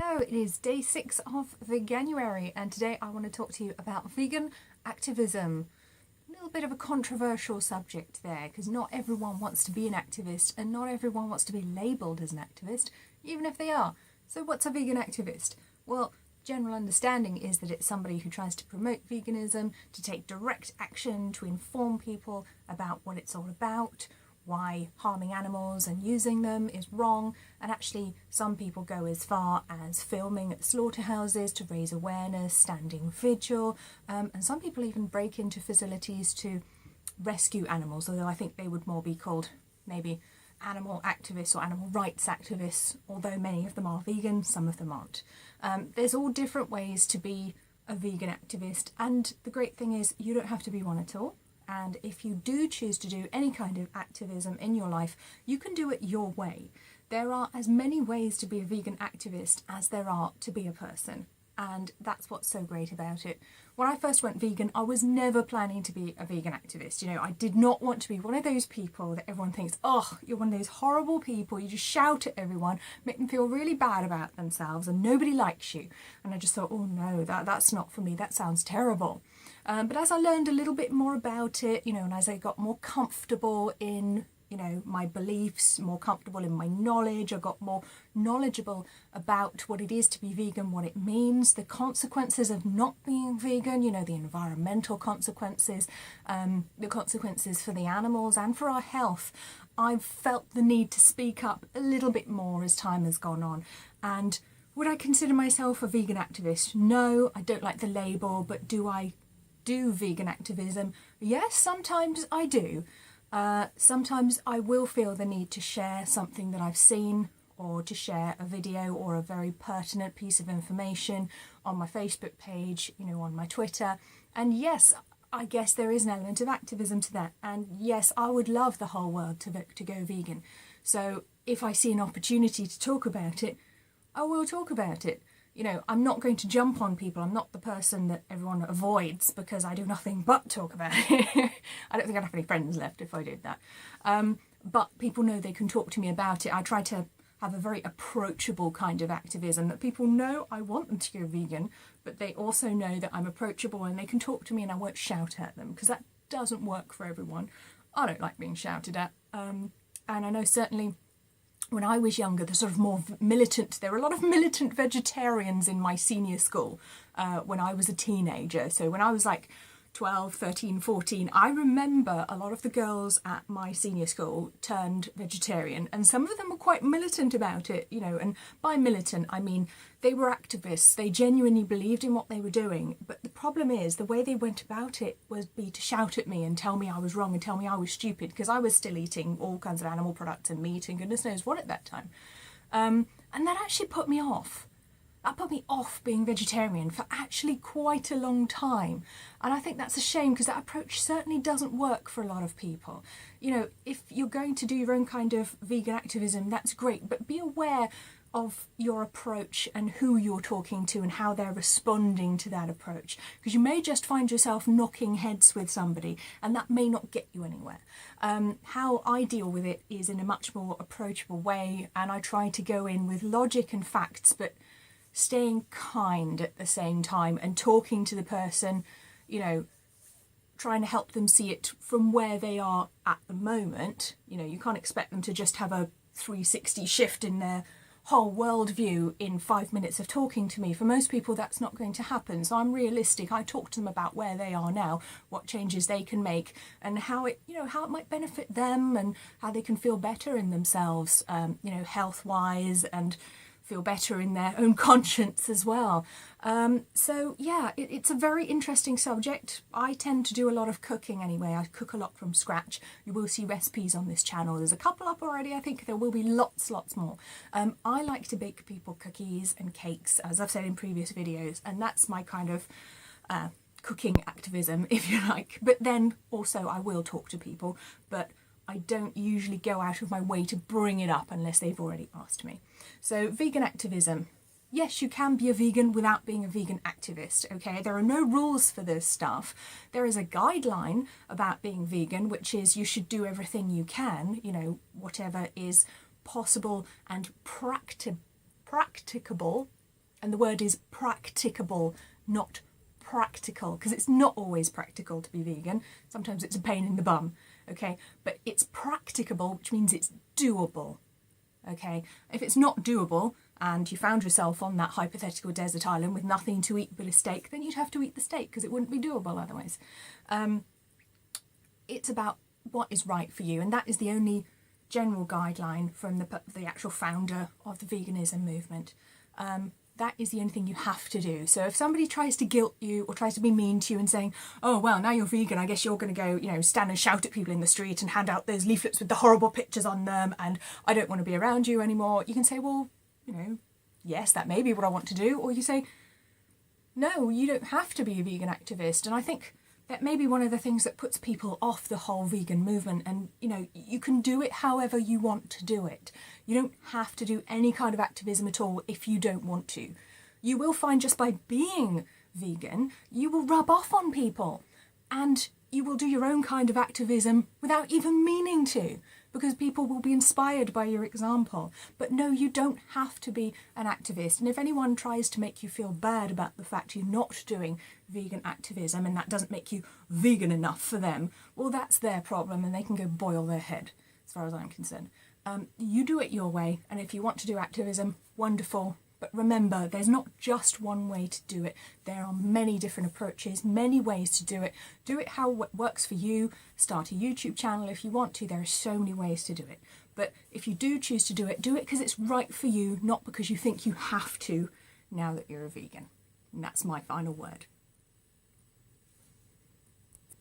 Hello, it is day 6 of Veganuary, and today I want to talk to you about vegan activism. A little bit of a controversial subject there, because not everyone wants to be an activist and not everyone wants to be labelled as an activist, even if they are. So what's a vegan activist? Well, general understanding is that it's somebody who tries to promote veganism, to take direct action, to inform people about what it's all about, why harming animals and using them is wrong, and actually some people go as far as filming at slaughterhouses to raise awareness, standing vigil, and some people even break into facilities to rescue animals, although I think they would more be called maybe animal activists or animal rights activists, although many of them are vegan, some of them aren't. There's all different ways to be a vegan activist, and the great thing is you don't have to be one at all. And if you do choose to do any kind of activism in your life, you can do it your way. There are as many ways to be a vegan activist as there are to be a person. And that's what's so great about it. When I first went vegan, I was never planning to be a vegan activist. You know, I did not want to be one of those people that everyone thinks, oh, you're one of those horrible people. You just shout at everyone, make them feel really bad about themselves and nobody likes you. And I just thought, oh no, that's not for me. That sounds terrible. But as I learned a little bit more about it, you know, and as I got more comfortable in, you know, my beliefs, more comfortable in my knowledge, I got more knowledgeable about what it is to be vegan, what it means, the consequences of not being vegan, you know, the environmental consequences, the consequences for the animals and for our health. I've felt the need to speak up a little bit more as time has gone on. And would I consider myself a vegan activist? No, I don't like the label, but do I do vegan activism? Yes, sometimes I do. Sometimes I will feel the need to share something that I've seen, or to share a video or a very pertinent piece of information on my Facebook page, you know, on my Twitter. And yes, I guess there is an element of activism to that. And yes, I would love the whole world to go vegan. So if I see an opportunity to talk about it, I will talk about it. You know, I'm not going to jump on people. I'm not the person that everyone avoids because I do nothing but talk about it. I don't think I'd have any friends left if I did that. But people know they can talk to me about it. I try to have a very approachable kind of activism, that people know I want them to go vegan, but they also know that I'm approachable and they can talk to me and I won't shout at them, because that doesn't work for everyone. I don't like being shouted at. And I know certainly when I was younger, the sort of more militant, there were a lot of militant vegetarians in my senior school when I was a teenager. So when I was like 12, 13, 14, I remember a lot of the girls at my senior school turned vegetarian, and some of them were quite militant about it, you know, and by militant I mean they were activists, they genuinely believed in what they were doing, but the problem is the way they went about it was to shout at me and tell me I was wrong and tell me I was stupid, because I was still eating all kinds of animal products and meat and goodness knows what at that time. And that actually put me off. That put me off being vegetarian for actually quite a long time. And I think that's a shame, because that approach certainly doesn't work for a lot of people. You know, if you're going to do your own kind of vegan activism, that's great, but be aware of your approach and who you're talking to and how they're responding to that approach, because you may just find yourself knocking heads with somebody and that may not get you anywhere. How I deal with it is in a much more approachable way, and I try to go in with logic and facts, but staying kind at the same time and talking to the person, you know, trying to help them see it from where they are at the moment. You know, you can't expect them to just have a 360 shift in their whole worldview in 5 minutes of talking to me. For most people, that's not going to happen. So I'm realistic. I talk to them about where they are now, what changes they can make, and how it, you know, how it might benefit them and how they can feel better in themselves, you know, health-wise, and feel better in their own conscience as well. So yeah, it's a very interesting subject. I tend to do a lot of cooking anyway. I cook a lot from scratch. You will see recipes on this channel. There's a couple up already. I think there will be lots more. I like to bake people cookies and cakes, as I've said in previous videos, and that's my kind of cooking activism, if you like. But then also I will talk to people, but I don't usually go out of my way to bring it up unless they've already asked me. So vegan activism. Yes, you can be a vegan without being a vegan activist, okay? There are no rules for this stuff. There is a guideline about being vegan, which is you should do everything you can, you know, whatever is possible and practicable And the word is practicable, not practical, because it's not always practical to be vegan. Sometimes it's a pain in the bum, okay? But it's practicable, which means it's doable, okay? If it's not doable and you found yourself on that hypothetical desert island with nothing to eat but a steak, then you'd have to eat the steak because it wouldn't be doable otherwise. It's about what is right for you, and that is the only general guideline from the actual founder of the veganism movement. That is the only thing you have to do. So if somebody tries to guilt you or tries to be mean to you and saying, oh, well, now you're vegan, I guess you're going to go, you know, stand and shout at people in the street and hand out those leaflets with the horrible pictures on them and I don't want to be around you anymore. You can say, well, you know, yes, that may be what I want to do. Or you say, no, you don't have to be a vegan activist. And I think that may be one of the things that puts people off the whole vegan movement. And, you know, you can do it however you want to do it. You don't have to do any kind of activism at all if you don't want to. You will find just by being vegan, you will rub off on people and you will do your own kind of activism without even meaning to, because people will be inspired by your example. But no, you don't have to be an activist. And if anyone tries to make you feel bad about the fact you're not doing vegan activism and that doesn't make you vegan enough for them, well, that's their problem and they can go boil their head, as far as I'm concerned. You do it your way, and if you want to do activism, wonderful. But remember, there's not just one way to do it. There are many different approaches, many ways to do it. Do it how it works for you. Start a YouTube channel if you want to. There are so many ways to do it. But if you do choose to do it because it's right for you, not because you think you have to now that you're a vegan. And that's my final word.